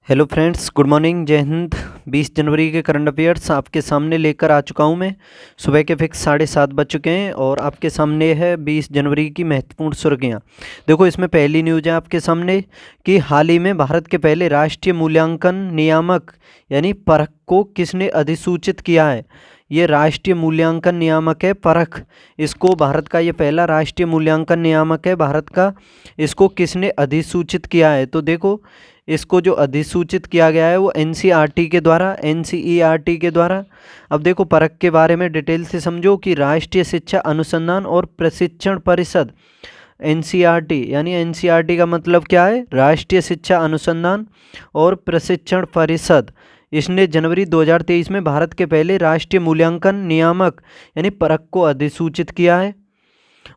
Hello friends, good morning, जय हिंद। 20 जनवरी के current affairs आपके सामने लेकर आ चुका हूं मैं। सुबह के फिक्स 7:30 बज चुके हैं और आपके सामने है 20 जनवरी की महत्वपूर्ण सुर्खियां। देखो, इसमें पहली न्यूज़ है आपके सामने कि हाल ही में भारत के पहले राष्ट्रीय मूल्यांकन नियामक यानी परख को किसने अधिसूचित किया है। ये राष्ट्रीय मूल्यांकन नियामक है परख। इसको भारत का ये पहला राष्ट्रीय मूल्यांकन नियामक है भारत का। इसको किसने अधिसूचित किया है, तो देखो इसको जो अधिसूचित किया गया है वो एनसीईआरटी के द्वारा। अब देखो, परख के बारे में डिटेल से समझो कि राष्ट्रीय शिक्षा अनुसंधान और प्रशिक्षण परिषद एनसीईआरटी, यानी एनसीईआरटी का मतलब क्या है, राष्ट्रीय शिक्षा अनुसंधान और प्रशिक्षण परिषद। इसने जनवरी 2023 में भारत के पहले राष्ट्रीय मूल्यांकन नियामक यानी परख को अधिसूचित किया है।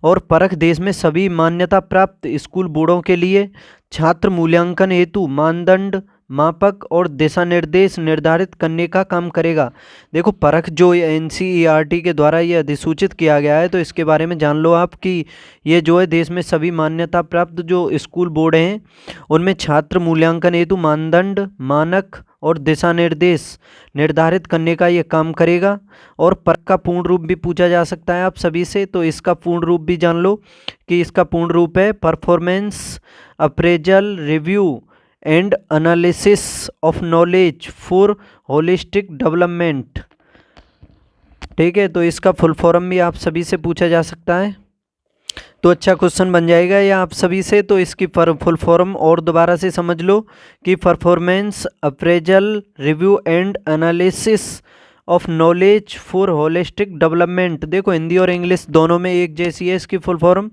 और परख देश में सभी मान्यता प्राप्त स्कूल बोर्डों के लिए छात्र मूल्यांकन हेतु मानदंड, मापक और दिशा निर्देश निर्धारित करने का काम करेगा। देखो, परख जो एनसीईआरटी के द्वारा ये अधिसूचित किया गया है, तो इसके बारे में जान लो आप कि ये जो है देश में सभी मान्यता प्राप्त जो स्कूल बोर्ड हैं उनमें छात्र मूल्यांकन हेतु मानदंड, मानक और दिशा निर्देश निर्धारित करने का ये काम करेगा। और परख का पूर्ण रूप भी पूछा जा सकता है आप सभी से, तो इसका पूर्ण रूप भी जान लो कि इसका पूर्ण रूप है performance appraisal review and analysis of knowledge for holistic development. ठीक है, तो इसका फुल फॉर्म भी आप सभी से पूछा जा सकता है, तो अच्छा क्वेश्चन बन जाएगा ये आप सभी से। तो इसकी फुल फॉर्म और दोबारा से समझ लो कि performance appraisal review and analysis of knowledge for holistic development. देखो, हिंदी और इंग्लिश दोनों में एक जैसी है इसकी फुल फॉर्म,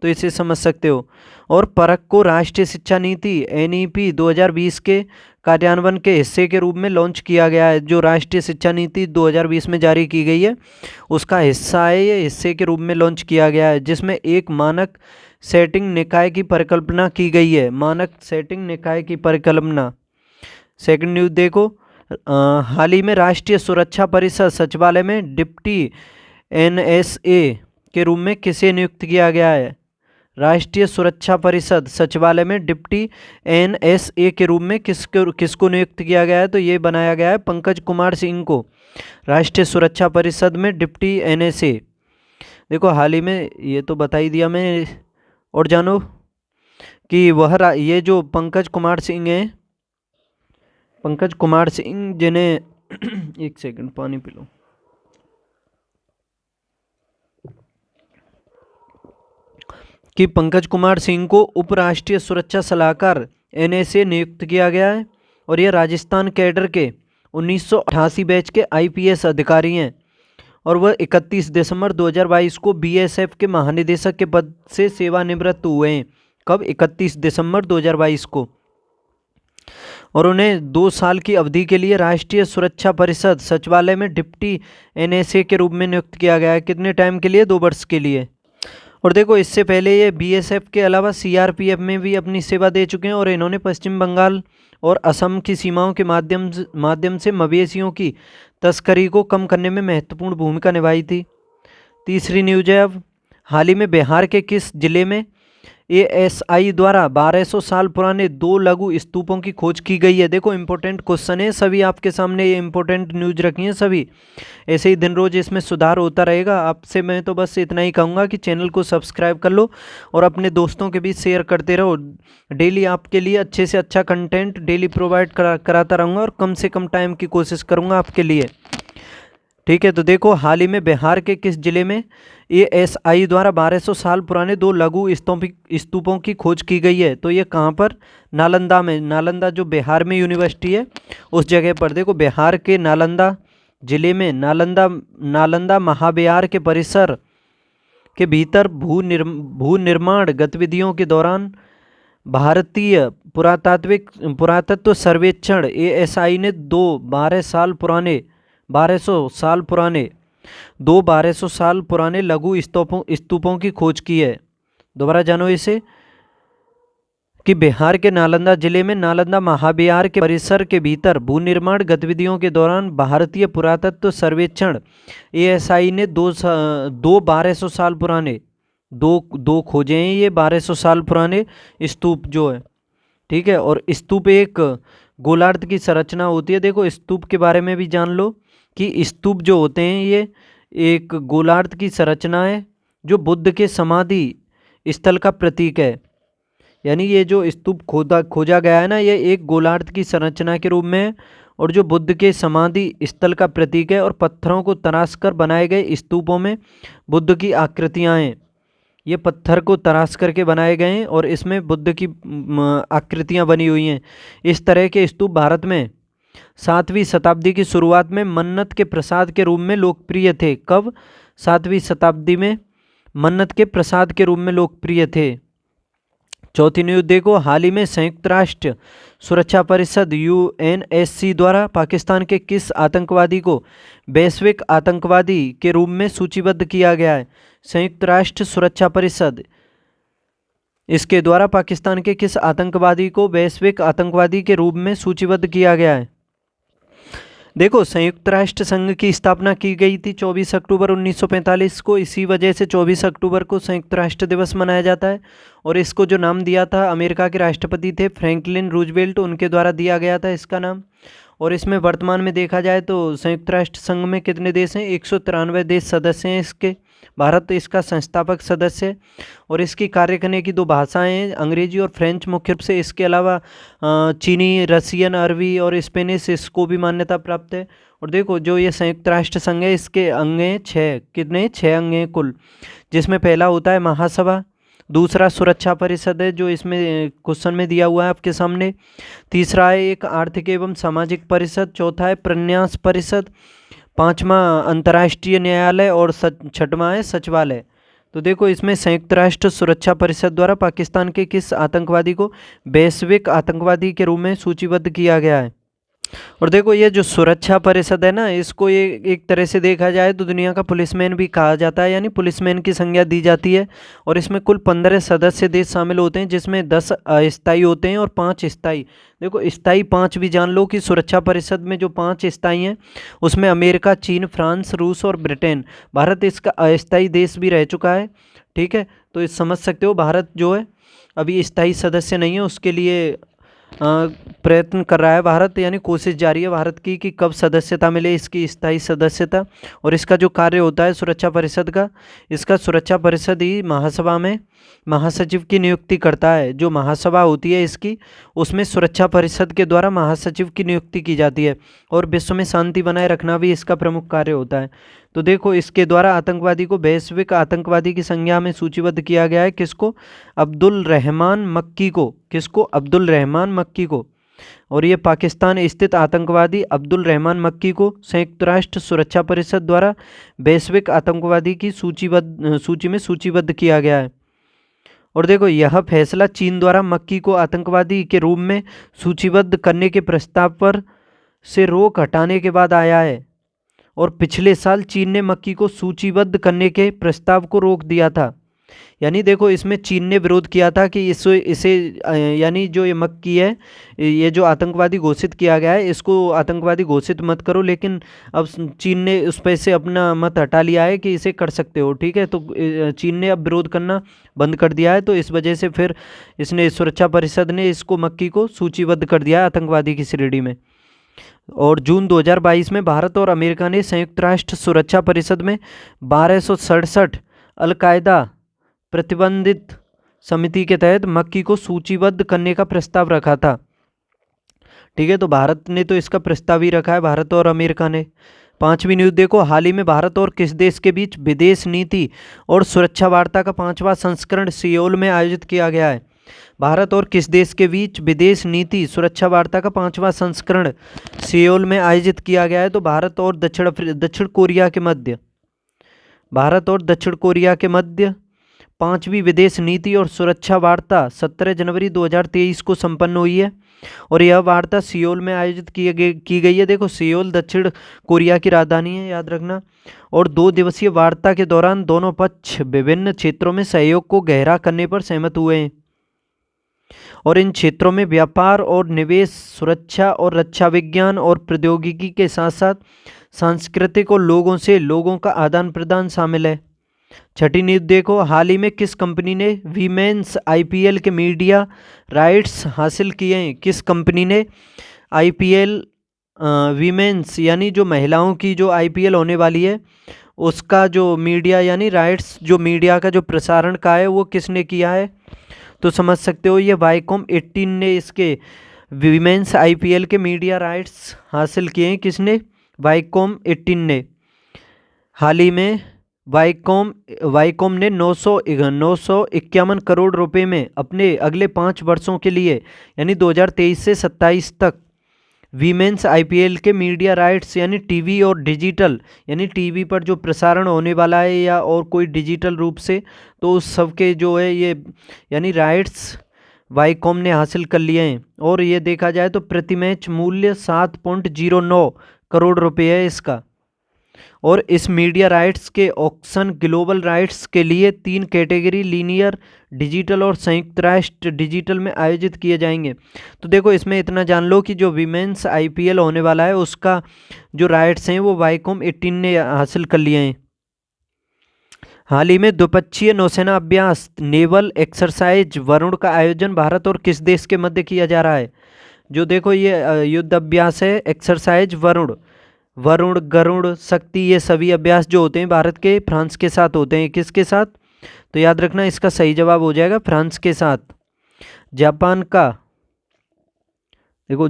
तो इसे समझ सकते हो। और परख को राष्ट्रीय शिक्षा नीति एनईपी 2020 के कार्यान्वयन के हिस्से के रूप में लॉन्च किया गया है। जो राष्ट्रीय शिक्षा नीति 2020 में जारी की गई है उसका हिस्सा है, ये हिस्से के रूप में लॉन्च किया गया है, जिसमें एक मानक सेटिंग निकाय की परिकल्पना की गई है। मानक सेटिंग निकाय की परिकल्पना। सेकंड न्यूज़ देखो, हाल ही में राष्ट्रीय सुरक्षा परिषद सचिवालय में डिप्टी एनएसए के रूप में किसे नियुक्त किया गया है। राष्ट्रीय सुरक्षा परिषद सचिवालय में डिप्टी एनएसए के रूप में किसको नियुक्त किया गया है, तो ये बनाया गया है पंकज कुमार सिंह को राष्ट्रीय सुरक्षा परिषद में डिप्टी एनएसए। देखो, हाल ही में ये तो बता ही दिया मैं, और जानो कि ये जो पंकज कुमार सिंह हैं, पंकज कुमार सिंह जिन्हें एक सेकंड पानी पी लो। कि पंकज कुमार सिंह को उपराष्ट्रीय सुरक्षा सलाहकार एनएसए नियुक्त किया गया है और ये राजस्थान कैडर के 1988 बैच के आईपीएस अधिकारी हैं और वह 31 दिसंबर 2022 को बीएसएफ के महानिदेशक के पद से सेवानिवृत्त हुए हैं। कब? 31 दिसंबर 2022 को। और उन्हें 2 साल की अवधि के लिए राष्ट्रीय सुरक्षा परिषद सचिवालय में डिप्टी एनएसए के रूप में नियुक्त किया गया है। कितने टाइम के लिए? 2 वर्ष के लिए। और देखो, इससे पहले ये बीएसएफ के अलावा सीआरपीएफ में भी अपनी सेवा दे चुके हैं और इन्होंने पश्चिम बंगाल और असम की सीमाओं के माध्यम से मवेशियों की तस्करी को कम करने में महत्वपूर्ण भूमिका निभाई थी। तीसरी न्यूज है, अब हाल ही में बिहार के किस जिले में एएसआई द्वारा 1200 साल पुराने 2 लघु स्तूपों की खोज की गई है। देखो, इंपॉर्टेंट क्वेश्चन है सभी आपके सामने, ये इंपॉर्टेंट न्यूज रखी है सभी। ऐसे ही दिन रोज इसमें सुधार होता रहेगा। आपसे मैं तो बस इतना ही कहूँगा कि चैनल को सब्सक्राइब कर लो और अपने दोस्तों के बीच शेयर करते रहो। डेली आपके लिए अच्छे से अच्छा कंटेंट डेली प्रोवाइड कराता रहूँगा और कम से कम टाइम की कोशिश करूँगा आपके लिए। ठीक है, तो देखो, हाल ही में बिहार के किस जिले में एएसआई द्वारा 1200 साल पुराने 2 लघु स्तूपों की खोज की गई है, तो ये कहाँ पर? नालंदा में। नालंदा जो बिहार में यूनिवर्सिटी है उस जगह पर। देखो, बिहार के नालंदा जिले में नालंदा महाविहार के परिसर के भीतर भू निर्माण गतिविधियों के दौरान भारतीय पुरातत्व सर्वेक्षण एएसआई ने 1200 साल पुराने लघु स्तूपों की खोज की है। दोबारा जानो इसे कि बिहार के नालंदा जिले में नालंदा महाविहार के परिसर के भीतर भू निर्माण गतिविधियों के दौरान भारतीय पुरातत्व सर्वेक्षण एएसआई ने 1200 साल पुराने दो खोजे हैं ये 1200 साल पुराने स्तूप जो है। ठीक है, और स्तूप एक गोलार्ध की संरचना होती है। देखो स्तूप के बारे में भी जान लो कि स्तूप जो होते हैं ये एक गोलार्ध की संरचना है जो बुद्ध के समाधि स्थल का प्रतीक है। यानी ये जो स्तूप खोजा गया है ना, ये एक गोलार्ध की संरचना के रूप में है और जो बुद्ध के समाधि स्थल का प्रतीक है। और पत्थरों को तराश कर बनाए गए स्तूपों में बुद्ध की आकृतियां हैं। ये पत्थर को तराश करके बनाए गए हैं और इसमें बुद्ध की आकृतियां बनी हुई हैं। इस तरह के स्तूप भारत में 7वीं शताब्दी की शुरुआत में मन्नत के प्रसाद के रूप में लोकप्रिय थे। कब? 7वीं शताब्दी में मन्नत के प्रसाद के रूप में लोकप्रिय थे। चौथी न्यूज़ देखो, हाल ही में संयुक्त राष्ट्र सुरक्षा परिषद UNSC द्वारा पाकिस्तान के किस आतंकवादी को वैश्विक आतंकवादी के रूप में सूचीबद्ध किया गया है? संयुक्त राष्ट्र सुरक्षा परिषद इसके द्वारा पाकिस्तान के किस आतंकवादी को वैश्विक आतंकवादी के रूप में सूचीबद्ध किया गया है? देखो संयुक्त राष्ट्र संघ की स्थापना की गई थी 24 अक्टूबर 1945 को। इसी वजह से 24 अक्टूबर को संयुक्त राष्ट्र दिवस मनाया जाता है। और इसको जो नाम दिया था अमेरिका के राष्ट्रपति थे फ्रैंकलिन रूजवेल्ट, उनके द्वारा दिया गया था इसका नाम। और इसमें वर्तमान में देखा जाए तो संयुक्त राष्ट्र संघ में कितने देश हैं? 193 देश सदस्य हैं इसके। भारत इसका संस्थापक सदस्य है। और इसकी कार्य करने की 2 भाषाएं हैं, अंग्रेजी और फ्रेंच मुख्य रूप से। इसके अलावा चीनी, रसियन, अरबी और स्पेनिश इसको भी मान्यता प्राप्त है। और देखो जो ये संयुक्त राष्ट्र संघ है इसके अंग हैं 6। कितने? 6 अंग हैं कुल, जिसमें पहला होता है महासभा, दूसरा सुरक्षा परिषद है जो इसमें क्वेश्चन में दिया हुआ है आपके सामने, तीसरा है एक आर्थिक एवं सामाजिक परिषद, चौथा है प्रन्यास परिषद, पांचवा अंतर्राष्ट्रीय न्यायालय और छठवां है सचिवालय। तो देखो इसमें संयुक्त राष्ट्र सुरक्षा परिषद द्वारा पाकिस्तान के किस आतंकवादी को वैश्विक आतंकवादी के रूप में सूचीबद्ध किया गया है? और देखो ये जो सुरक्षा परिषद है ना, इसको ये एक तरह से देखा जाए तो दुनिया का पुलिसमैन भी कहा जाता है, यानी पुलिसमैन की संज्ञा दी जाती है। और इसमें कुल 15 सदस्य देश शामिल होते हैं, जिसमें 10 अस्थायी होते हैं और 5 स्थायी। देखो स्थायी 5 भी जान लो कि सुरक्षा परिषद में जो 5 स्थायी हैं उसमें अमेरिका, चीन, फ्रांस, रूस और ब्रिटेन। भारत इसका अस्थायी देश भी रह चुका है। ठीक है, तो इस समझ सकते हो भारत जो है अभी स्थायी सदस्य नहीं है, उसके लिए प्रयत्न कर रहा है भारत, यानी कोशिश जारी है भारत की कि कब सदस्यता मिले इसकी, स्थायी सदस्यता। और इसका जो कार्य होता है सुरक्षा परिषद का, इसका सुरक्षा परिषद ही महासभा में महासचिव की नियुक्ति करता है। जो महासभा होती है इसकी, उसमें सुरक्षा परिषद के द्वारा महासचिव की नियुक्ति की जाती है। और विश्व में शांति बनाए रखना भी इसका प्रमुख कार्य होता है। तो देखो इसके द्वारा आतंकवादी को वैश्विक आतंकवादी की संज्ञा में सूचीबद्ध किया गया है। किसको? अब्दुल रहमान मक्की को। किसको? अब्दुल रहमान मक्की को। और ये पाकिस्तान स्थित आतंकवादी अब्दुल रहमान मक्की को संयुक्त राष्ट्र सुरक्षा परिषद द्वारा वैश्विक आतंकवादी की सूची में सूचीबद्ध किया गया है। और देखो यह फैसला चीन द्वारा मक्की को आतंकवादी के रूप में सूचीबद्ध करने के प्रस्ताव पर से रोक हटाने के बाद आया है। और पिछले साल चीन ने मक्की को सूचीबद्ध करने के प्रस्ताव को रोक दिया था। यानी देखो इसमें चीन ने विरोध किया था कि इसे यानी जो ये मक्की है, ये जो आतंकवादी घोषित किया गया है, इसको आतंकवादी घोषित मत करो। लेकिन अब चीन ने उस पर से अपना मत हटा लिया है कि इसे कर सकते हो। ठीक है, तो चीन ने अब विरोध करना बंद कर दिया है। तो इस वजह से फिर इसने सुरक्षा परिषद ने इसको मक्की को सूचीबद्ध कर दिया है आतंकवादी की श्रेणी में। और जून 2022 में भारत और अमेरिका ने संयुक्त राष्ट्र सुरक्षा परिषद में 1267 अलकायदा प्रतिबंधित समिति के तहत मक्की को सूचीबद्ध करने का प्रस्ताव रखा था। ठीक है, तो भारत ने तो इसका प्रस्ताव ही रखा है, भारत और अमेरिका ने। 5वीं न्यूज़ देखो, हाल ही में भारत और किस देश के बीच विदेश नीति और सुरक्षा वार्ता का 5वां संस्करण सियोल में आयोजित किया गया है? भारत और किस देश के बीच विदेश नीति सुरक्षा वार्ता का 5वां संस्करण सियोल में आयोजित किया गया है? तो भारत और दक्षिण कोरिया के मध्य, भारत और दक्षिण कोरिया के मध्य 5वीं विदेश नीति और सुरक्षा वार्ता 17 जनवरी 2023 को संपन्न हुई है। और यह वार्ता सियोल में आयोजित की गई है। देखो सियोल दक्षिण कोरिया की राजधानी है, याद रखना। और 2 दिवसीय वार्ता के दौरान दोनों पक्ष विभिन्न क्षेत्रों में सहयोग को गहरा करने पर सहमत हुए हैं। और इन क्षेत्रों में व्यापार और निवेश, सुरक्षा और रक्षा विज्ञान और प्रौद्योगिकी के साथ साथ सांस्कृतिक और लोगों का आदान प्रदान शामिल है। 6ठी न्यूज़ देखो, हाल ही में किस कंपनी ने वीमेंस IPL के मीडिया राइट्स हासिल किए हैं? किस कंपनी ने आईपीएल वीमेंस यानी जो महिलाओं की जो आईपीएल होने वाली है उसका जो मीडिया यानी राइट्स जो मीडिया का जो प्रसारण का है वो किसने किया है? तो समझ सकते हो ये वाईकॉम 18 ने इसके वीमेंस आईपीएल के मीडिया राइट्स हासिल किए हैं। किसने? वाईकॉम 18 ने। हाल ही में वाईकॉम ने 951 करोड़ रुपए में अपने अगले 5 वर्षों के लिए यानी 2023 से 27 तक वीमेंस आईपीएल के मीडिया राइट्स यानी टीवी और डिजिटल यानी टीवी पर जो प्रसारण होने वाला है या और कोई डिजिटल रूप से, तो उस सब के जो है ये यानी राइट्स वाईकॉम ने हासिल कर लिए हैं। और ये देखा जाए तो प्रति मैच मूल्य 7.09 करोड़ रुपए है इसका। और इस मीडिया राइट्स के ऑक्शन ग्लोबल राइट्स के लिए 3 कैटेगरी लीनियर, डिजिटल और संयुक्त राष्ट्र डिजिटल में आयोजित किए जाएंगे। तो देखो इसमें इतना जान लो कि जो वीमेंस आईपीएल होने वाला है उसका जो राइट्स हैं वो वाईकॉम 18 ने हासिल कर लिए हैं। हाल ही में द्विपक्षीय नौसेना अभ्यास नेवल एक्सरसाइज वरुण का आयोजन भारत और किस देश के मध्य किया जा रहा है? जो देखो ये युद्ध अभ्यास है एक्सरसाइज वरुण गरुड़ शक्ति, ये सभी अभ्यास जो होते हैं भारत के फ्रांस के साथ होते हैं। किसके साथ? तो याद रखना इसका सही जवाब हो जाएगा फ्रांस के साथ। जापान का देखो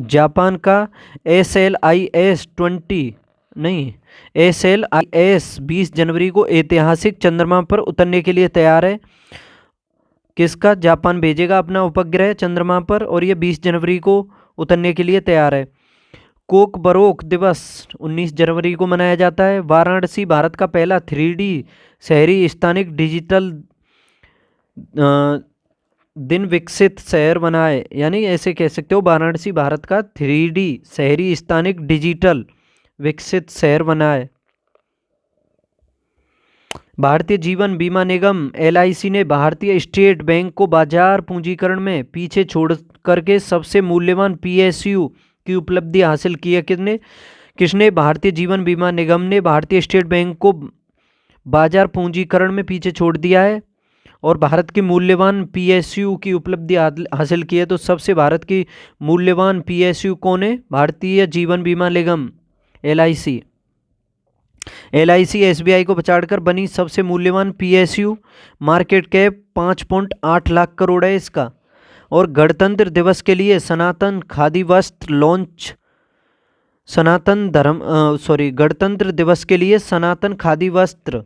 SLIS 20 जनवरी को ऐतिहासिक चंद्रमा पर उतरने के लिए तैयार है। किसका? जापान भेजेगा अपना उपग्रह चंद्रमा पर और ये 20 जनवरी को उतरने के लिए तैयार है। कोक बरोक दिवस 19 जनवरी को मनाया जाता है। वाराणसी भारत का पहला 3D शहरी स्थानिक डिजिटल दिन विकसित शहर बना है, यानी ऐसे कह सकते हो वाराणसी भारत का 3D शहरी स्थानिक डिजिटल विकसित शहर बना है। भारतीय जीवन बीमा निगम LIC ने भारतीय स्टेट बैंक को बाजार पूंजीकरण में पीछे छोड़ करके सबसे मूल्यवान PSU की उपलब्धि हासिल की है। किसने? भारतीय जीवन बीमा निगम ने भारतीय स्टेट बैंक को बाजार पूंजीकरण में पीछे छोड़ दिया है और भारत की मूल्यवान PSU की उपलब्धि हासिल की है। तो सबसे भारत की मूल्यवान PSU कौन है? भारतीय जीवन बीमा निगम LIC। LIC SBI को पछाड़कर बनी सबसे मूल्यवान PSU, market cap 5.8 lakh crore है इसका। और गणतंत्र दिवस के लिए गणतंत्र दिवस के लिए सनातन खादी वस्त्र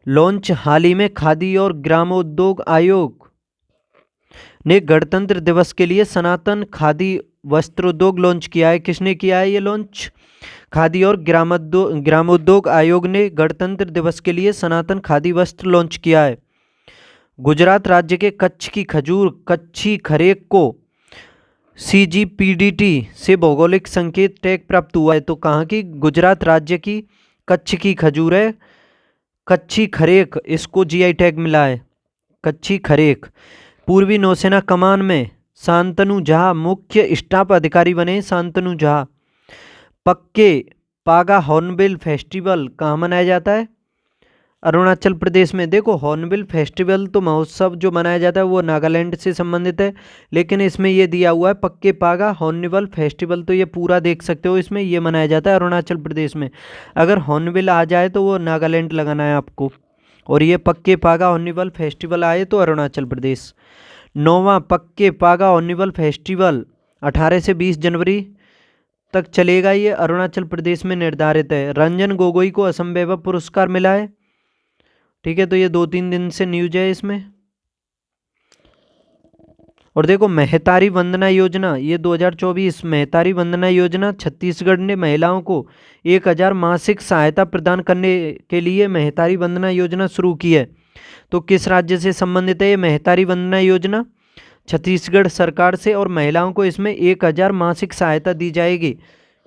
लॉन्च। हाल ही में खादी और ग्रामोद्योग आयोग ने गणतंत्र दिवस के लिए सनातन खादी वस्त्रोद्योग लॉन्च किया है। किसने किया है ये लॉन्च? खादी और ग्रामोद्योग आयोग ने गणतंत्र दिवस के लिए सनातन खादी वस्त्र लॉन्च किया है। गुजरात राज्य के कच्छ की खजूर कच्छी खरेक को CGPDT से भौगोलिक संकेत टैग प्राप्त हुआ है। तो कहाँ की? गुजरात राज्य की कच्छ की खजूर है कच्छी खरेक, इसको GI टैग मिला है कच्छी खरेक। पूर्वी नौसेना कमान में शांतनु झा मुख्य स्टाफ अधिकारी बने। शांतनु झा। पक्के पागा हॉर्नबिल फेस्टिवल कहाँ मनाया जाता है? अरुणाचल प्रदेश में। देखो हॉर्नबिल फेस्टिवल तो महोत्सव जो मनाया जाता है वो नागालैंड से संबंधित है, लेकिन इसमें ये दिया हुआ है पक्के पागा हॉर्नबिल फेस्टिवल, तो ये पूरा देख सकते हो इसमें ये मनाया जाता है अरुणाचल प्रदेश में। अगर हॉर्नबिल आ जाए तो वो नागालैंड लगाना है आपको, और ये पक्के पागा हॉर्नबिल फेस्टिवल आए तो अरुणाचल प्रदेश। 9वां पक्के पागा हॉर्नबिल फेस्टिवल 18 से 20 जनवरी तक चलेगा, ये अरुणाचल प्रदेश में निर्धारित है। रंजन गोगोई को असम वैभव पुरस्कार मिला है। ठीक है, तो ये 2-3 दिन से न्यूज है इसमें। और देखो महतारी वंदना योजना, ये 2024 महतारी वंदना योजना छत्तीसगढ़ ने महिलाओं को 1000 मासिक सहायता प्रदान करने के लिए महतारी वंदना योजना शुरू की है। तो किस राज्य से संबंधित है ये महतारी वंदना योजना? छत्तीसगढ़ सरकार से, और महिलाओं को इसमें 1000 मासिक सहायता दी जाएगी।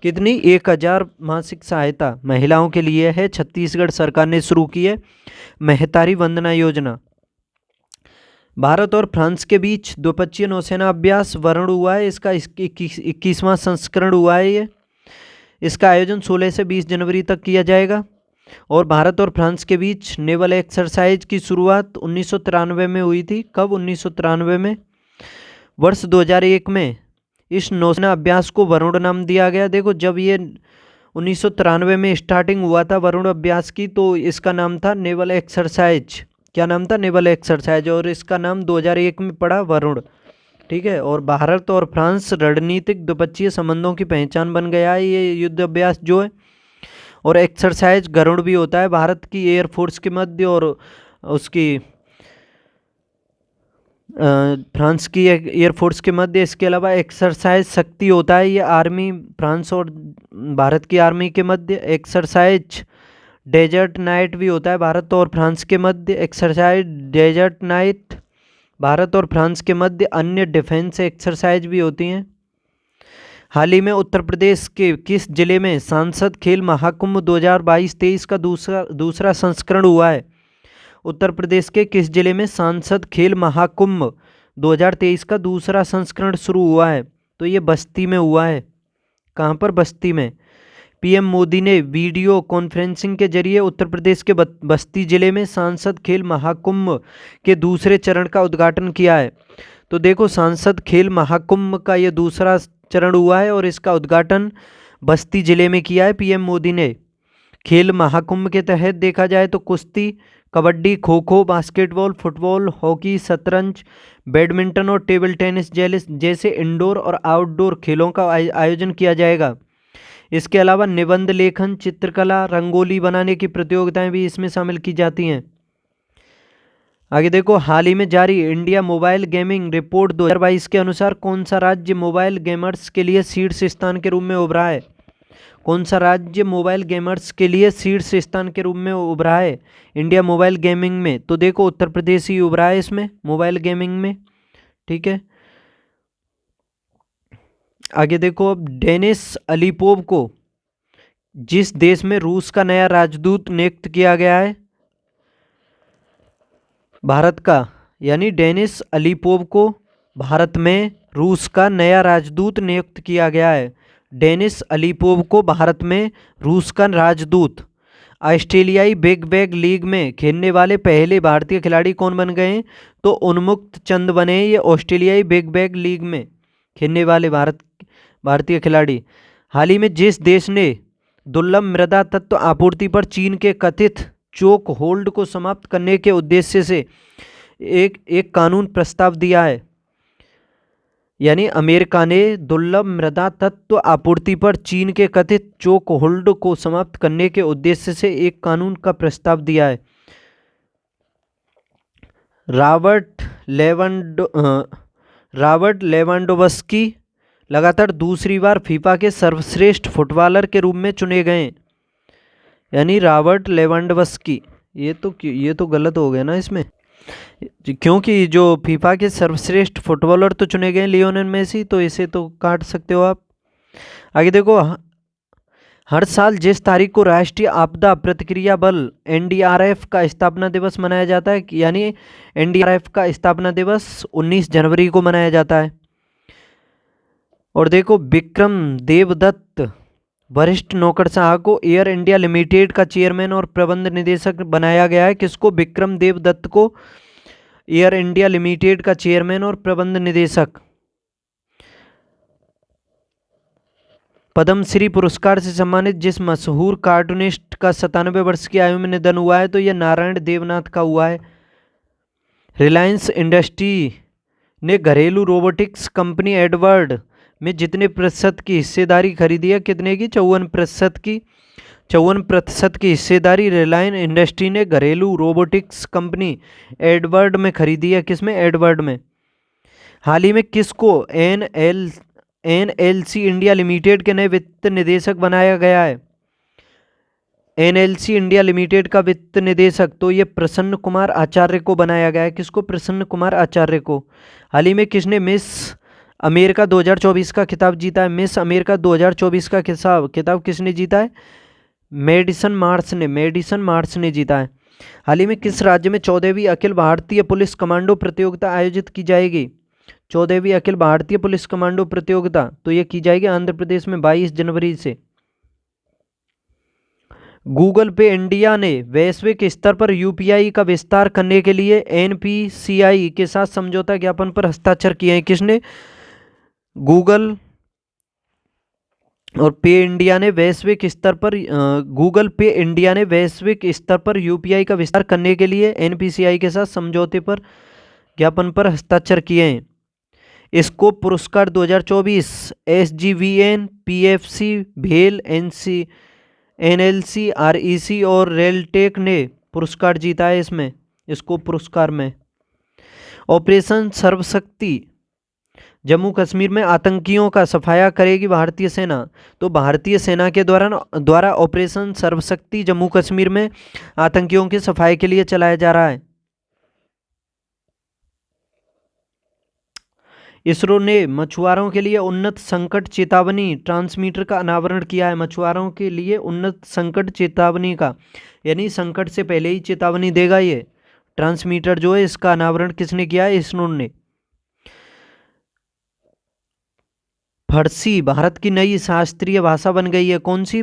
कितनी? 1000 मासिक सहायता महिलाओं के लिए है, छत्तीसगढ़ सरकार ने शुरू की है महतारी वंदना योजना। भारत और फ्रांस के बीच द्विपक्षीय नौसेना अभ्यास वरुण हुआ है, इसका 21वां संस्करण हुआ है ये। इसका आयोजन 16 से 20 जनवरी तक किया जाएगा। और भारत और फ्रांस के बीच नेवल एक्सरसाइज की शुरुआत 1993 में हुई थी। कब? 1993 में। वर्ष 2001 में इस नौसेना अभ्यास को वरुण नाम दिया गया। देखो जब ये 1993 में स्टार्टिंग हुआ था वरुण अभ्यास की, तो इसका नाम था नेवल एक्सरसाइज। क्या नाम था? Naval exercise. और इसका नाम 2001 में पड़ा वरुण। ठीक है। और भारत और फ्रांस रणनीतिक द्विपक्षीय संबंधों की पहचान बन गया है ये युद्ध अभ्यास जो है। और एक्सरसाइज गरुड़ भी होता है भारत की एयरफोर्स के मध्य और उसकी फ्रांस की एयरफोर्स के मध्य। इसके अलावा एक्सरसाइज शक्ति होता है ये आर्मी फ्रांस और भारत की आर्मी के मध्य। एक्सरसाइज डेजर्ट नाइट भी होता है भारत और फ्रांस के मध्य। एक्सरसाइज डेजर्ट नाइट भारत और फ्रांस के मध्य। अन्य डिफेंस एक्सरसाइज भी होती हैं। हाल ही में उत्तर प्रदेश के किस जिले में सांसद खेल महाकुंभ 2022-23 का दूसरा संस्करण हुआ है? उत्तर प्रदेश के किस जिले में सांसद खेल महाकुंभ 2023 का दूसरा संस्करण शुरू हुआ है? तो ये बस्ती में हुआ है। कहाँ पर? बस्ती में। पीएम मोदी ने वीडियो कॉन्फ्रेंसिंग के जरिए उत्तर प्रदेश के बस्ती जिले में सांसद खेल महाकुंभ के दूसरे चरण का उद्घाटन किया है। तो देखो सांसद खेल महाकुंभ का ये दूसरा चरण हुआ है और इसका उद्घाटन बस्ती जिले में किया है पीएम मोदी ने। खेल महाकुंभ के तहत देखा जाए तो कुश्ती, kabaddi, kho kho, basketball, football, hockey, शतरंज, बैडमिंटन और टेबल टेनिस जैसे इंडोर और आउटडोर खेलों का आयोजन किया जाएगा। इसके अलावा निबंध लेखन, चित्रकला, रंगोली बनाने की प्रतियोगिताएं भी इसमें शामिल की जाती हैं। आगे देखो, हाल ही में जारी इंडिया मोबाइल गेमिंग रिपोर्ट 2022 के अनुसार कौन सा राज्य मोबाइल गेमर्स के लिए शीर्ष स्थान के रूप में उभरा है? कौन सा राज्य मोबाइल गेमर्स के लिए शीर्ष स्थान के रूप में उभरा है इंडिया मोबाइल गेमिंग में? तो देखो उत्तर प्रदेश ही उभरा है इसमें मोबाइल गेमिंग में। ठीक है। आगे देखो, अब डेनिस अलीपोव को जिस देश में रूस का नया राजदूत नियुक्त किया गया है, भारत का, यानी डेनिस अलीपोव को भारत में रूस का नया राजदूत नियुक्त किया गया है। डेनिस अलीपोव को भारत में रूस का राजदूत। ऑस्ट्रेलियाई बिग बैग लीग में खेलने वाले पहले भारतीय खिलाड़ी कौन बन गए? तो उन्मुक्त चंद बने ये ऑस्ट्रेलियाई बिग बैग लीग में खेलने वाले भारतीय खिलाड़ी। हाल ही में जिस देश ने दुर्लभ मृदा तत्व आपूर्ति पर चीन के कथित चोक होल्ड को समाप्त करने के उद्देश्य से एक कानून प्रस्ताव दिया है, यानी अमेरिका ने दुर्लभ मृदा तत्व आपूर्ति पर चीन के कथित चोक होल्ड को समाप्त करने के उद्देश्य से एक कानून का प्रस्ताव दिया है। रॉबर्ट लेवांडोव्स्की लगातार दूसरी बार फीफा के सर्वश्रेष्ठ फुटबॉलर के रूप में चुने गए, यानी रॉबर्ट लेवांडोव्स्की। ये तो गलत हो गया ना इसमें, क्योंकि जो फीफा के सर्वश्रेष्ठ फुटबॉलर तो चुने गए लियोनेल मेसी, तो इसे तो काट सकते हो आप। आगे देखो, हर साल जिस तारीख को राष्ट्रीय आपदा प्रतिक्रिया बल एनडीआरएफ का स्थापना दिवस मनाया जाता है, यानी एनडीआरएफ का स्थापना दिवस 19 जनवरी को मनाया जाता है। और देखो, विक्रम देवदत्त वरिष्ठ नौकरशाह को एयर इंडिया लिमिटेड का चेयरमैन और प्रबंध निदेशक बनाया गया है। किसको? विक्रम देवदत्त को एयर इंडिया लिमिटेड का चेयरमैन और प्रबंध निदेशक। पद्मश्री पुरस्कार से सम्मानित जिस मशहूर कार्टूनिस्ट का 97 वर्ष की आयु में निधन हुआ है, तो यह नारायण देवनाथ का हुआ है। रिलायंस इंडस्ट्री ने घरेलू रोबोटिक्स कंपनी एडवर्ड में जितने प्रतिशत की हिस्सेदारी खरीदी है? कितने की? 54% की हिस्सेदारी रिलायंस इंडस्ट्री ने घरेलू रोबोटिक्स कंपनी एडवर्ड में खरीदी है। किसमें? एडवर्ड में। हाल ही में किसको एनएलसी इंडिया लिमिटेड के नए वित्त निदेशक बनाया गया है? एनएलसी इंडिया लिमिटेड का वित्त निदेशक तो ये प्रसन्न कुमार आचार्य को बनाया गया है। किसको? प्रसन्न कुमार आचार्य को। हाल ही में किसने मिस अमेरिका 2024 का खिताब जीता है? मिस अमेरिका 2024 का खिताब किसने जीता है? मेडिसन मार्स ने जीता है। हाल ही में किस राज्य में 14वीं अखिल भारतीय पुलिस कमांडो प्रतियोगिता आयोजित की जाएगी? 14वीं अखिल भारतीय पुलिस कमांडो प्रतियोगिता तो ये की जाएगी आंध्र प्रदेश में 22 जनवरी से। गूगल पे इंडिया ने वैश्विक स्तर पर यूपीआई का विस्तार करने के लिए एनपीसीआई के साथ समझौता ज्ञापन पर हस्ताक्षर किए हैं। किसने? गूगल और पे इंडिया ने वैश्विक स्तर पर गूगल पे इंडिया ने वैश्विक स्तर पर यूपीआई का विस्तार करने के लिए एनपीसीआई के साथ समझौते पर ज्ञापन पर हस्ताक्षर किए हैं। इसको पुरस्कार 2024 एसजीवीएन, पीएफसी, भेल, एनएलसी, आरईसी और रेलटेक ने पुरस्कार जीता है। इसमें इसको पुरस्कार में ऑपरेशन सर्वशक्ति, जम्मू कश्मीर में आतंकियों का सफाया करेगी भारतीय सेना। तो भारतीय सेना के द्वारा ऑपरेशन सर्वशक्ति जम्मू कश्मीर में आतंकियों के सफाई के लिए चलाया जा रहा है। इसरो ने मछुआरों के लिए उन्नत संकट चेतावनी ट्रांसमीटर का अनावरण किया है। मछुआरों के लिए उन्नत संकट चेतावनी का, यानी संकट से पहले ही चेतावनी देगा ये ट्रांसमीटर जो है, इसका अनावरण किसने किया है? इसरो ने। फारसी भारत की नई शास्त्रीय भाषा बन गई है। कौन सी?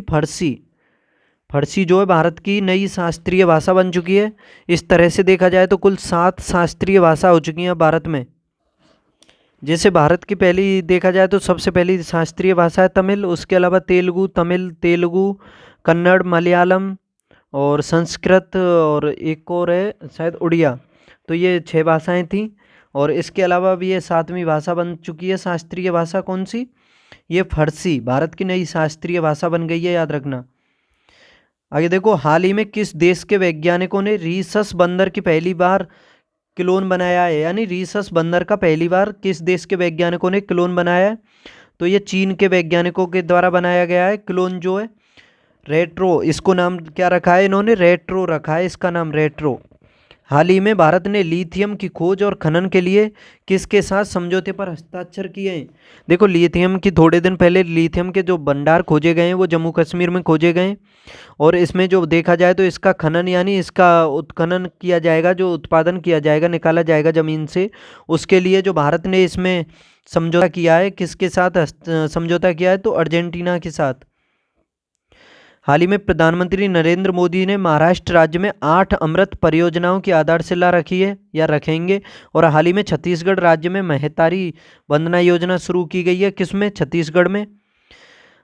फारसी जो है भारत की नई शास्त्रीय भाषा बन चुकी है। इस तरह से देखा जाए तो कुल 7 शास्त्रीय भाषा हो चुकी हैं भारत में। जैसे भारत की पहली देखा जाए तो सबसे पहली शास्त्रीय भाषा है तमिल, उसके अलावा तेलुगु, तेलुगु, कन्नड़, मलयालम और संस्कृत, और एक और है शायद उड़िया। तो ये 6 भाषाएं थीं, और इसके अलावा भी ये 7वीं भाषा बन चुकी है शास्त्रीय भाषा। कौन सी? ये फारसी भारत की नई शास्त्रीय भाषा बन गई है, याद रखना। आगे देखो, हाल ही में किस देश के वैज्ञानिकों ने रीसस बंदर की पहली बार क्लोन बनाया है? यानी रीसस बंदर का पहली बार किस देश के वैज्ञानिकों ने क्लोन बनाया है? तो ये चीन के वैज्ञानिकों के द्वारा बनाया गया है क्लोन जो है। रेट्रो, इसको नाम क्या रखा है इन्होंने? रेट्रो रखा है इसका नाम, रेट्रो। हाल ही में भारत ने लिथियम की खोज और खनन के लिए किसके साथ समझौते पर हस्ताक्षर किए हैं? देखो, लिथियम की थोड़े दिन पहले लिथियम के जो भंडार खोजे गए हैं वो जम्मू कश्मीर में खोजे गए, और इसमें जो देखा जाए तो इसका खनन यानी इसका उत्खनन किया जाएगा, जो उत्पादन किया जाएगा, निकाला जाएगा ज़मीन से। उसके लिए जो भारत ने इसमें समझौता किया है, किसके साथ समझौता किया है? तो अर्जेंटीना के साथ। हाल ही में प्रधानमंत्री नरेंद्र मोदी ने महाराष्ट्र राज्य में 8 अमृत परियोजनाओं की आधारशिला रखी है या रखेंगे। और हाल ही में छत्तीसगढ़ राज्य में महतारी वंदना योजना शुरू की गई है। किसमें? छत्तीसगढ़ में।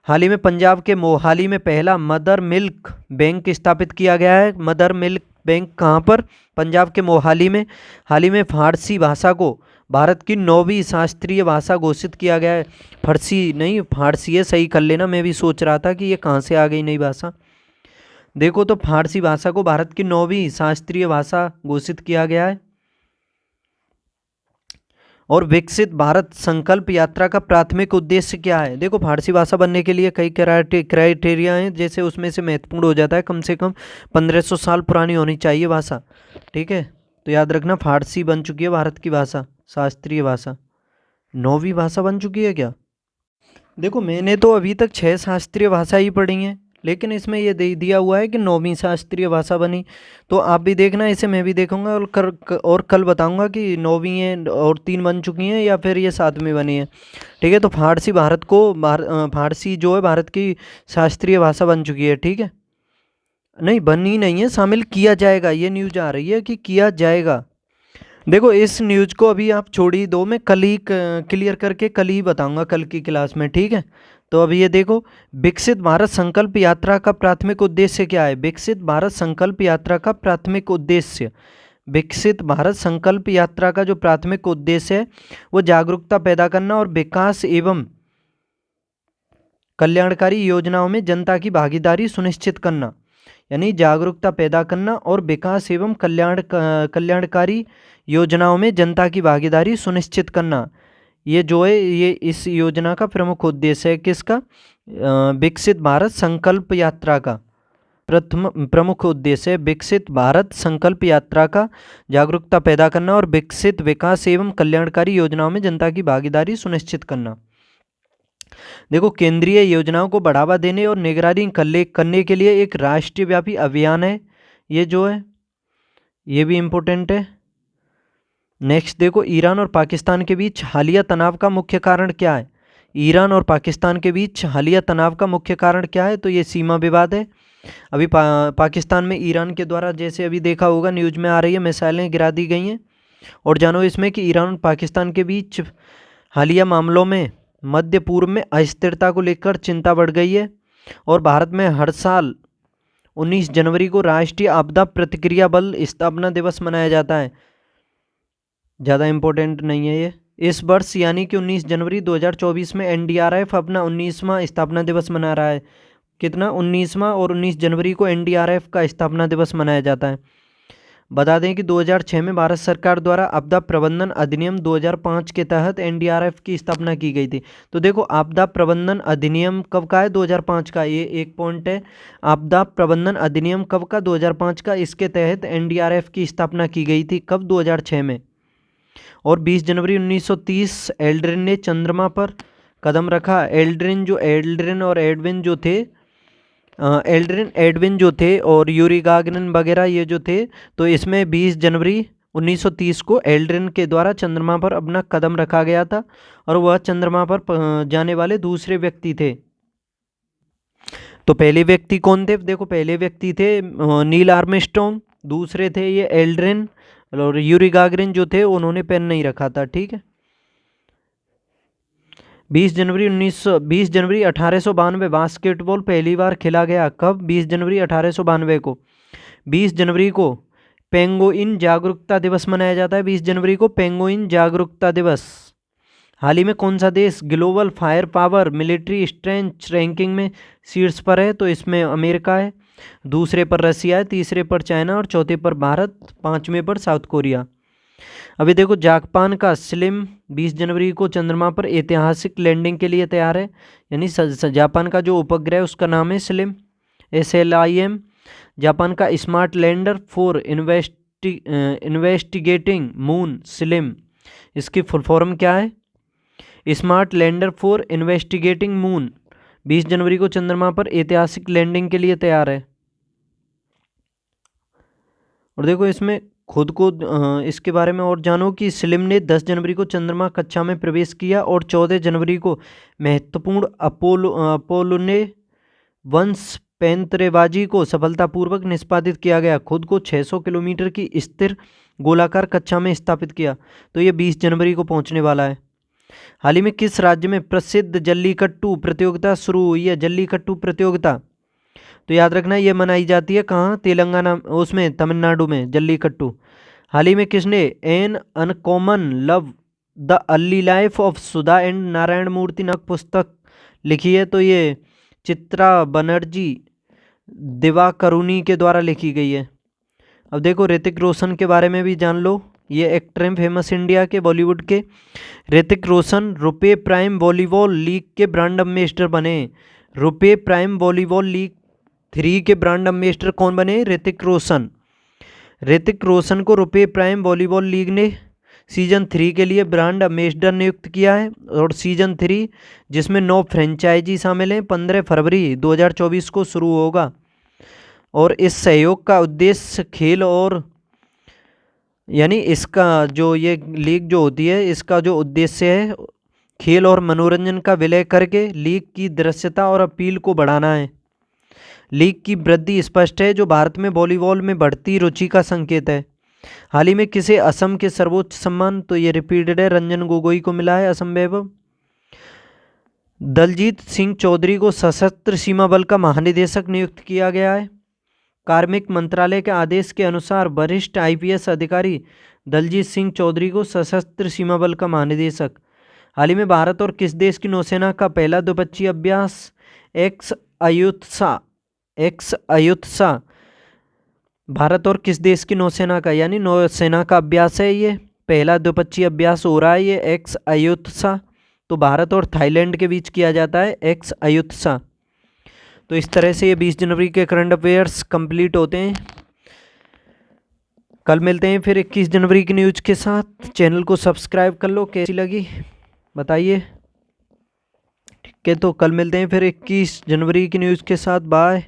हाल ही में पंजाब के मोहाली में पहला मदर मिल्क बैंक स्थापित किया गया है। मदर मिल्क बैंक कहाँ पर? पंजाब के मोहाली में। हाल ही में फारसी भाषा को भारत की 9वीं शास्त्रीय भाषा घोषित किया गया है। फारसी नहीं, फारसी है, सही कर लेना। मैं भी सोच रहा था कि ये कहाँ से आ गई नई भाषा। देखो, तो फारसी भाषा को भारत की 9वीं शास्त्रीय भाषा घोषित किया गया है। और विकसित भारत संकल्प यात्रा का प्राथमिक उद्देश्य क्या है? देखो, फारसी भाषा बनने के लिए कई क्राइटेरिया हैं, जैसे उसमें से महत्वपूर्ण हो जाता है कम से कम 1500 साल पुरानी होनी चाहिए भाषा। ठीक है, तो याद रखना, फारसी बन चुकी है भारत की भाषा, शास्त्रीय भाषा। 9वीं भाषा बन चुकी है क्या? देखो, मैंने तो अभी तक 6 शास्त्रीय भाषा ही पढ़ी हैं, लेकिन इसमें ये दे दिया हुआ है कि 9वीं शास्त्रीय भाषा बनी। तो आप भी देखना, इसे मैं भी देखूंगा, और कल बताऊंगा कि 9वीं है और 3 बन चुकी हैं या फिर ये 7वीं बनी है। ठीक है, तो फारसी फारसी जो है भारत की शास्त्रीय भाषा बन चुकी है। ठीक है, नहीं बनी नहीं है, शामिल किया जाएगा। ये न्यूज आ रही है कि किया जाएगा। देखो, इस न्यूज को अभी आप छोड़ ही दो, मैं कल ही क्लियर करके कल ही बताऊंगा, कल की क्लास में। ठीक है, तो अभी ये देखो, विकसित भारत संकल्प यात्रा का प्राथमिक उद्देश्य क्या है? विकसित भारत संकल्प यात्रा का प्राथमिक उद्देश्य, विकसित भारत संकल्प यात्रा का जो प्राथमिक उद्देश्य है वो जागरूकता पैदा करना और विकास एवं कल्याणकारी योजनाओं में जनता की भागीदारी सुनिश्चित करना। यानी जागरूकता पैदा करना और विकास एवं कल्याणकारी योजनाओं में जनता की भागीदारी सुनिश्चित करना, ये जो है ये इस योजना का प्रमुख उद्देश्य है। किसका? विकसित भारत संकल्प यात्रा का प्रमुख उद्देश्य है विकसित भारत संकल्प यात्रा का जागरूकता पैदा करना और विकसित विकास एवं कल्याणकारी योजनाओं में जनता की भागीदारी सुनिश्चित करना। देखो, केंद्रीय योजनाओं को बढ़ावा देने और निगरानी करने के लिए एक राष्ट्रव्यापी अभियान है, ये जो है ये भी इम्पोर्टेंट है। नेक्स्ट देखो, ईरान और पाकिस्तान के बीच हालिया तनाव का मुख्य कारण क्या है? ईरान और पाकिस्तान के बीच हालिया तनाव का मुख्य कारण क्या है? तो ये सीमा विवाद है। अभी पाकिस्तान में ईरान के द्वारा, जैसे अभी देखा होगा न्यूज में आ रही है, मिसाइलें गिरा दी गई हैं। और जानो इसमें कि ईरान और पाकिस्तान के बीच हालिया मामलों में मध्य पूर्व में अस्थिरता को लेकर चिंता बढ़ गई है और भारत में हर साल 19 जनवरी को राष्ट्रीय आपदा प्रतिक्रिया बल स्थापना दिवस मनाया जाता है। ज़्यादा इम्पोर्टेंट नहीं है ये। इस वर्ष यानी कि 19 जनवरी 2024 में एनडीआरएफ अपना 19वां स्थापना दिवस मना रहा है। कितना? 19वां। और 19 जनवरी को एनडीआरएफ का स्थापना दिवस मनाया जाता है। बता दें कि 2006 में भारत सरकार द्वारा आपदा प्रबंधन अधिनियम 2005 के तहत एनडीआरएफ की स्थापना की गई थी। तो देखो, आपदा प्रबंधन अधिनियम कब का है? 2005 का। ये एक पॉइंट है। आपदा प्रबंधन अधिनियम कब का? 2005 का। इसके तहत एनडीआरएफ की स्थापना की गई थी। कब? 2006 में। और 20 जनवरी 1930 एल्ड्रिन ने चंद्रमा पर कदम रखा। एल्ड्रिन और एडविन जो थे, एडविन जो थे और यूरी गागरिन वगैरह ये जो थे, तो इसमें 20 जनवरी 1930 को एल्ड्रिन के द्वारा चंद्रमा पर अपना कदम रखा गया था और वह चंद्रमा पर जाने वाले दूसरे व्यक्ति थे। तो पहले व्यक्ति कौन थे? देखो, पहले व्यक्ति थे नील आर्मस्ट्रॉन्ग, दूसरे थे ये एल्ड्रिन, और यूरी गागरिन जो थे उन्होंने पेन नहीं रखा था। ठीक है। 20 जनवरी 1892 बास्केटबॉल पहली बार खेला गया। कब? 20 जनवरी 1892 को। 20 जनवरी को पेंगुइन जागरूकता दिवस मनाया जाता है। 20 जनवरी को पेंगुइन जागरूकता दिवस। हाल ही में कौन सा देश global fire power military strength ranking में शीर्ष पर है? तो इसमें अमेरिका है, दूसरे पर रसिया है, तीसरे पर चाइना और चौथे पर भारत, पांचवें पर साउथ कोरिया। अभी देखो, जापान का स्लिम 20 जनवरी को चंद्रमा पर ऐतिहासिक लैंडिंग के लिए तैयार है। यानी जापान का जो उपग्रह है उसका नाम है स्लिम, SLIM। जापान का smart lander for investigating moon slim, इसकी फुल फॉर्म क्या है? Smart lander for investigating moon 20 जनवरी को चंद्रमा पर ऐतिहासिक लैंडिंग के लिए तैयार है। और देखो, इसमें खुद को इसके बारे में और जानो कि स्लिम ने 10 जनवरी को चंद्रमा कक्षा में प्रवेश किया और 14 जनवरी को महत्वपूर्ण अपोलो ने वंश पैंतरेबाजी को सफलतापूर्वक निष्पादित किया गया। खुद को 600 किलोमीटर की स्थिर गोलाकार कक्षा में स्थापित किया। तो ये 20 जनवरी को पहुंचने वाला है। हाल ही में किस राज्य में प्रसिद्ध जल्लीकट्टू प्रतियोगिता शुरू हुई है? जल्लीकट्टू प्रतियोगिता, तो याद रखना ये मनाई जाती है कहाँ? तेलंगाना, उसमें तमिलनाडु में जल्लीकट्टू। हाल ही में किसने an uncommon love the early life of Sudha and Narayana Murthy नामक पुस्तक लिखी है? तो ये चित्रा बनर्जी दिवाकरुणी के द्वारा लिखी गई है। अब देखो, ऋतिक रोशन के बारे में भी जान लो। ये एक्टर हैं फेमस इंडिया के, बॉलीवुड के। Hrithik Roshan RuPay prime volleyball league के ब्रांड एम्बेसडर बने। रुपे प्राइम वॉलीबॉल लीग 3 के ब्रांड एम्बेसडर कौन बने? ऋतिक रोशन। ऋतिक रोशन को रुपे प्राइम वॉलीबॉल लीग ने सीजन 3 के लिए ब्रांड एम्बेसडर नियुक्त किया है। और सीजन 3 जिसमें 9 फ्रेंचाइजी शामिल हैं 15 फरवरी 2024 को शुरू होगा। और इस सहयोग का उद्देश्य खेल और यानी इसका जो ये लीग जो होती है, इसका जो उद्देश्य है खेल और मनोरंजन का विलय करके लीग की दृश्यता और अपील को बढ़ाना है। लीग की वृद्धि स्पष्ट है, जो भारत में वॉलीबॉल में बढ़ती रुचि का संकेत है। हाल ही में किसे असम के सर्वोच्च सम्मान, तो ये रिपीटेड है, रंजन गोगोई को मिला है असम वैभव। दलजीत सिंह चौधरी को सशस्त्र सीमा बल का महानिदेशक नियुक्त किया गया है। कार्मिक मंत्रालय के आदेश के अनुसार वरिष्ठ IPS अधिकारी दलजीत सिंह चौधरी को सशस्त्र सीमा बल का महानिदेशक। हाल ही में भारत और किस देश की नौसेना का पहला द्विपक्षीय अभ्यास एक्स अयुत्सा भारत और किस देश की नौसेना का, यानी नौसेना का अभ्यास है, ये पहला द्विपक्षीय अभ्यास हो रहा है ये एक्स अयुत्सा। तो भारत और थाईलैंड के बीच किया जाता है एक्स अयुत्सा। तो इस तरह से ये 20 जनवरी के करंट अफेयर्स कंप्लीट होते हैं। कल मिलते हैं फिर 21 जनवरी की न्यूज़ के साथ। चैनल को सब्सक्राइब कर लो, कैसी लगी बताइए। ठीक है, तो कल मिलते हैं फिर 21 जनवरी की न्यूज़ के साथ। बाय।